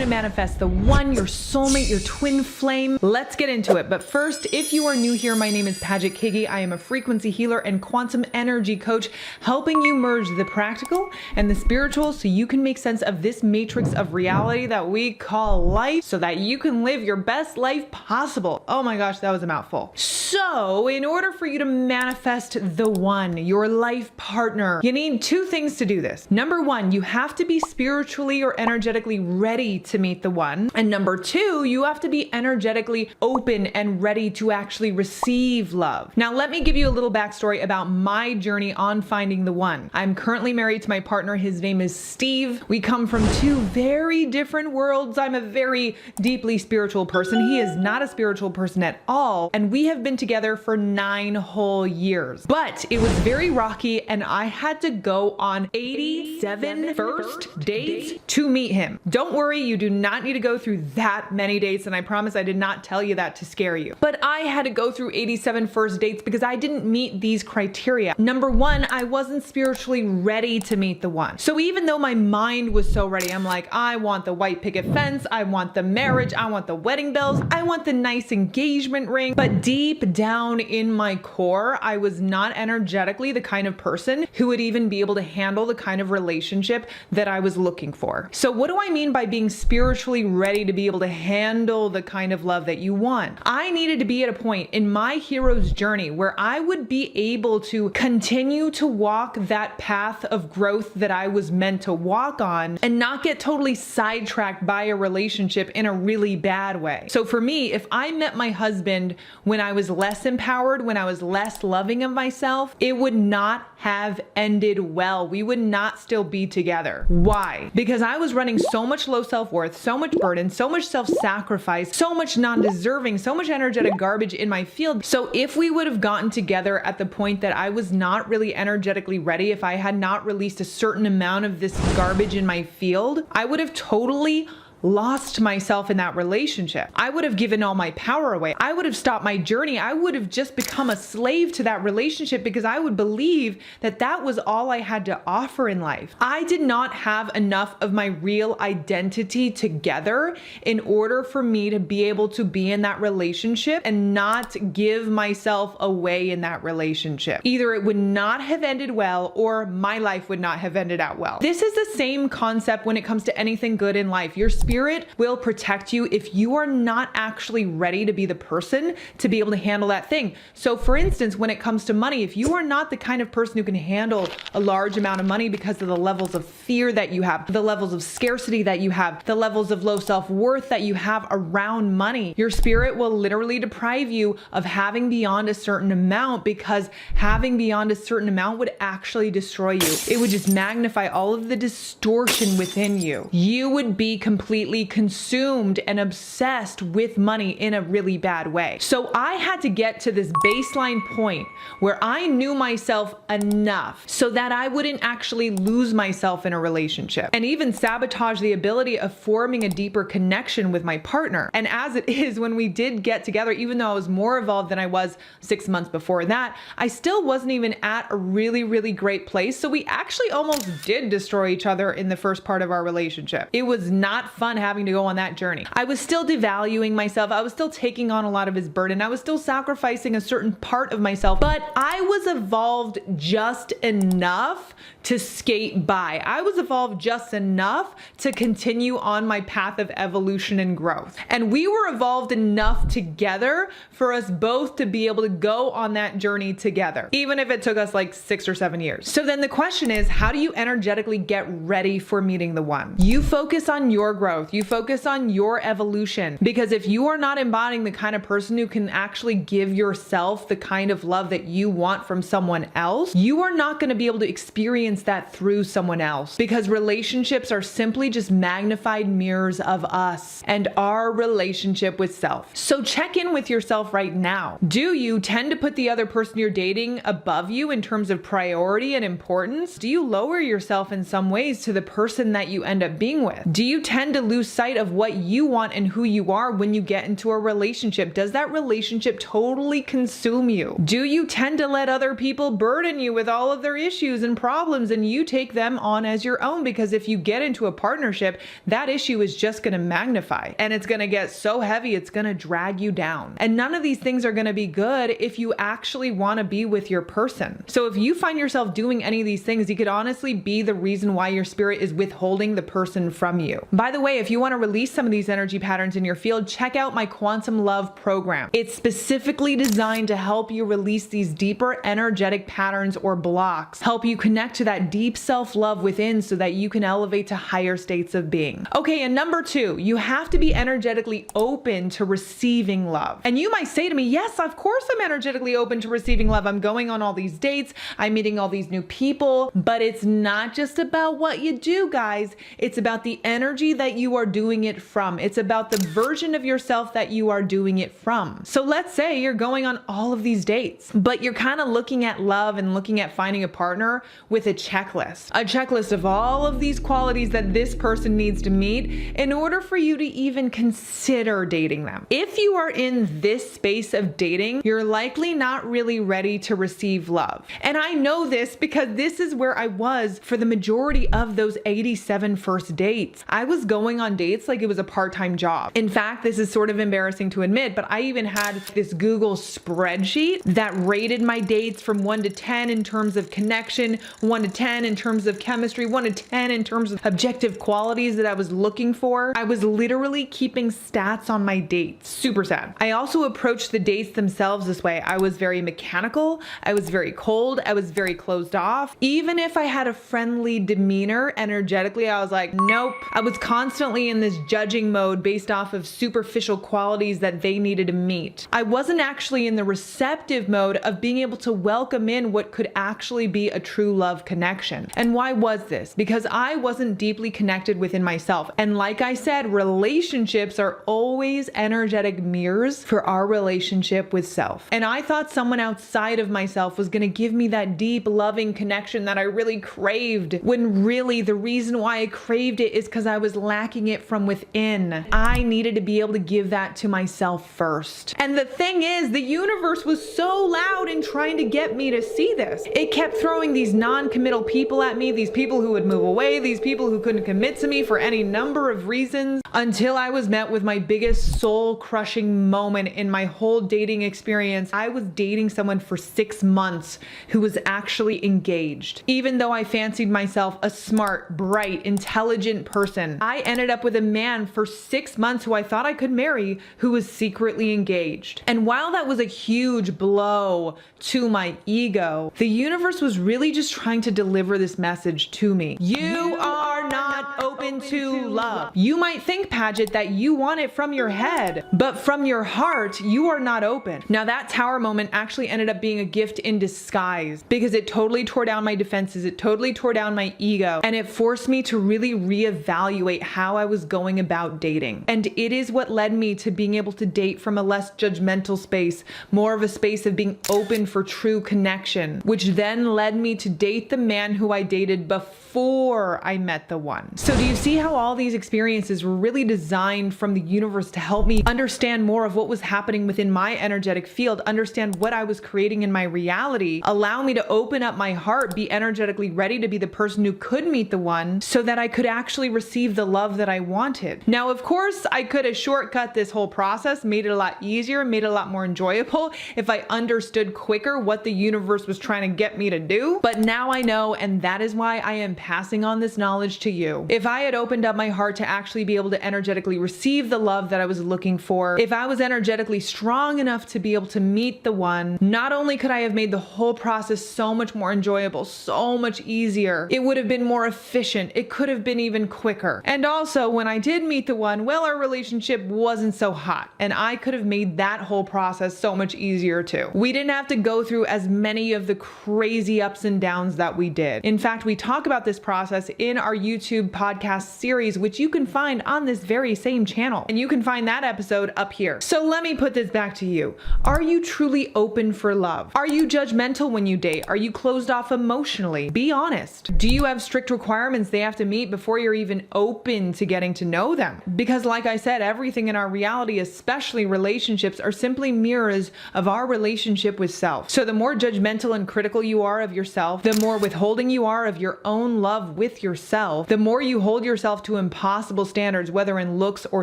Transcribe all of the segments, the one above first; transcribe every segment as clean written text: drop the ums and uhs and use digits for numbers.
to manifest the one, your soulmate, your twin flame. Let's get into it. But first, if you are new here, my name is Paget Kagy. I am a frequency healer and quantum energy coach, helping you merge the practical and the spiritual so you can make sense of this matrix of reality that we call life, so that you can live your best life possible. Oh my gosh, that was a mouthful. So in order for you to manifest the one, your life partner, you need two things to do this. Number one, you have to be spiritually or energetically ready to meet the one. And number two, you have to be energetically open and ready to actually receive love. Now, let me give you a little backstory about my journey on finding the one. I'm currently married to my partner. His name is Steve. We come from two very different worlds. I'm a very deeply spiritual person. He is not a spiritual person at all. And we have been together for 9 whole years. But it was very rocky, and I had to go on 87 first dates to meet him. Don't worry, you do not need to go through that many dates, and I promise I did not tell you that to scare you. But I had to go through 87 first dates because I didn't meet these criteria. Number one, I wasn't spiritually ready to meet the one. So even though my mind was so ready, I'm like, I want the white picket fence, I want the marriage, I want the wedding bells, I want the nice engagement ring. But deep down in my core, I was not energetically the kind of person who would even be able to handle the kind of relationship that I was looking for. So what do I mean by being spiritually ready to be able to handle the kind of love that you want? I needed to be at a point in my hero's journey where I would be able to continue to walk that path of growth that I was meant to walk on and not get totally sidetracked by a relationship in a really bad way. So for me, if I met my husband when I was less empowered, when I was less loving of myself, it would not have ended well. We would not still be together. Why? Because I was running so much low self-worth, so much burden, so much self-sacrifice, so much non-deserving, so much energetic garbage in my field. So if we would have gotten together at the point that I was not really energetically ready, if I had not released a certain amount of this garbage in my field, I would have totally lost myself in that relationship. I would have given all my power away. I would have stopped my journey. I would have just become a slave to that relationship because I would believe that that was all I had to offer in life. I did not have enough of my real identity together in order for me to be able to be in that relationship and not give myself away in that relationship. Either it would not have ended well or my life would not have ended out well. This is the same concept when it comes to anything good in life. Your spirit will protect you if you are not actually ready to be the person to be able to handle that thing. So for instance, when it comes to money, if you are not the kind of person who can handle a large amount of money because of the levels of fear that you have, the levels of scarcity that you have, the levels of low self-worth that you have around money, your spirit will literally deprive you of having beyond a certain amount, because having beyond a certain amount would actually destroy you. It would just magnify all of the distortion within you. You would be completely consumed and obsessed with money in a really bad way. So I had to get to this baseline point where I knew myself enough so that I wouldn't actually lose myself in a relationship and even sabotage the ability of forming a deeper connection with my partner. And as it is, when we did get together, even though I was more evolved than I was 6 months before that, I still wasn't even at a really, really great place. So we actually almost did destroy each other in the first part of our relationship. It was not fun having to go on that journey. I was still devaluing myself. I was still taking on a lot of his burden. I was still sacrificing a certain part of myself, but I was evolved just enough to skate by. I was evolved just enough to continue on my path of evolution and growth. And we were evolved enough together for us both to be able to go on that journey together, even if it took us like 6 or 7 years. So then the question is, how do you energetically get ready for meeting the one? You focus on your growth. You focus on your evolution, because if you are not embodying the kind of person who can actually give yourself the kind of love that you want from someone else, you are not going to be able to experience that through someone else, because relationships are simply just magnified mirrors of us and our relationship with self. So check in with yourself right now. Do you tend to put the other person you're dating above you in terms of priority and importance? Do you lower yourself in some ways to the person that you end up being with? Do you tend to lose sight of what you want and who you are when you get into a relationship? Does that relationship totally consume you? Do you tend to let other people burden you with all of their issues and problems and you take them on as your own? Because if you get into a partnership, that issue is just going to magnify and it's going to get so heavy, it's going to drag you down. And none of these things are going to be good if you actually want to be with your person. So if you find yourself doing any of these things, you could honestly be the reason why your spirit is withholding the person from you. By the way, if you want to release some of these energy patterns in your field, check out my Quantum Love program. It's specifically designed to help you release these deeper energetic patterns or blocks, help you connect to that deep self-love within so that you can elevate to higher states of being. Okay, and number 2, you have to be energetically open to receiving love. And you might say to me, yes, of course I'm energetically open to receiving love. I'm going on all these dates, I'm meeting all these new people, but it's not just about what you do, guys. It's about the energy that you are doing it from. It's about the version of yourself that you are doing it from. So let's say you're going on all of these dates, but you're kind of looking at love and looking at finding a partner with a checklist of all of these qualities that this person needs to meet in order for you to even consider dating them. If you are in this space of dating, you're likely not really ready to receive love. And I know this because this is where I was for the majority of those 87 first dates. I was going on dates like it was a part-time job. In fact, this is sort of embarrassing to admit, but I even had this Google spreadsheet that rated my dates from 1 to 10 in terms of connection, 1 to 10 in terms of chemistry, 1 to 10 in terms of objective qualities that I was looking for. I was literally keeping stats on my dates. Super sad. I also approached the dates themselves this way. I was very mechanical. I was very cold. I was very closed off. Even if I had a friendly demeanor energetically, I was like, nope. I was constantly in this judging mode based off of superficial qualities that they needed to meet. I wasn't actually in the receptive mode of being able to welcome in what could actually be a true love connection. And why was this? Because I wasn't deeply connected within myself. And like I said, relationships are always energetic mirrors for our relationship with self. And I thought someone outside of myself was going to give me that deep, loving connection that I really craved, when really the reason why I craved it is because I was lacking it from within. I needed to be able to give that to myself first. And the thing is, the universe was so loud in trying to get me to see this. It kept throwing these non-committal people at me, these people who would move away, these people who couldn't commit to me for any number of reasons, until I was met with my biggest soul-crushing moment in my whole dating experience. I was dating someone for 6 months who was actually engaged. Even though I fancied myself a smart, bright, intelligent person, I ended up with a man for 6 months who I thought I could marry, who was secretly engaged. And while that was a huge blow to my ego, the universe was really just trying to deliver this message to me. You are not open to love. You might think, Paget, that you want it from your head, but from your heart, you are not open. Now that tower moment actually ended up being a gift in disguise, because it totally tore down my defenses, it totally tore down my ego, and it forced me to really reevaluate how I was going about dating. And it is what led me to being able to date from a less judgmental space, more of a space of being open for true connection, which then led me to date the man who I dated before I met the one. So do you see how all these experiences were really designed from the universe to help me understand more of what was happening within my energetic field, understand what I was creating in my reality, allow me to open up my heart, be energetically ready to be the person who could meet the one, so that I could actually receive the love that I wanted. Now, of course, I could have shortcut this whole process, made it a lot easier, made it a lot more enjoyable if I understood quicker what the universe was trying to get me to do. But now I know, and that is why I am passing on this knowledge to you. If I had opened up my heart to actually be able to energetically receive the love that I was looking for, if I was energetically strong enough to be able to meet the one, not only could I have made the whole process so much more enjoyable, so much easier, it would have been more efficient, it could have been even quicker. And also, when I did meet the one, well, our relationship wasn't so hot, and I could have made that whole process so much easier too. We didn't have to go through as many of the crazy ups and downs that we did. In fact, we talk about this process in our YouTube podcast series, which you can find on this very same channel. And you can find that episode up here. So let me put this back to you. Are you truly open for love? Are you judgmental when you date? Are you closed off emotionally? Be honest. Do you have strict requirements they have to meet before you're even open into getting to know them. Because like I said, everything in our reality, especially relationships, are simply mirrors of our relationship with self. So the more judgmental and critical you are of yourself, the more withholding you are of your own love with yourself, the more you hold yourself to impossible standards, whether in looks or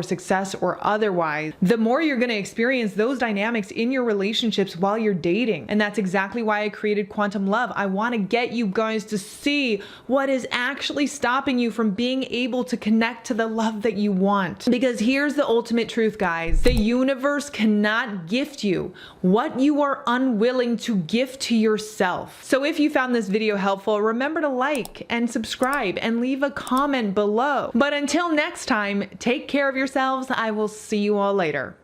success or otherwise, the more you're going to experience those dynamics in your relationships while you're dating. And that's exactly why I created Quantum Love. I want to get you guys to see what is actually stopping you from being able to connect to the love that you want. Because here's the ultimate truth, guys. The universe cannot gift you what you are unwilling to gift to yourself. So if you found this video helpful, remember to like and subscribe and leave a comment below. But until next time, take care of yourselves. I will see you all later.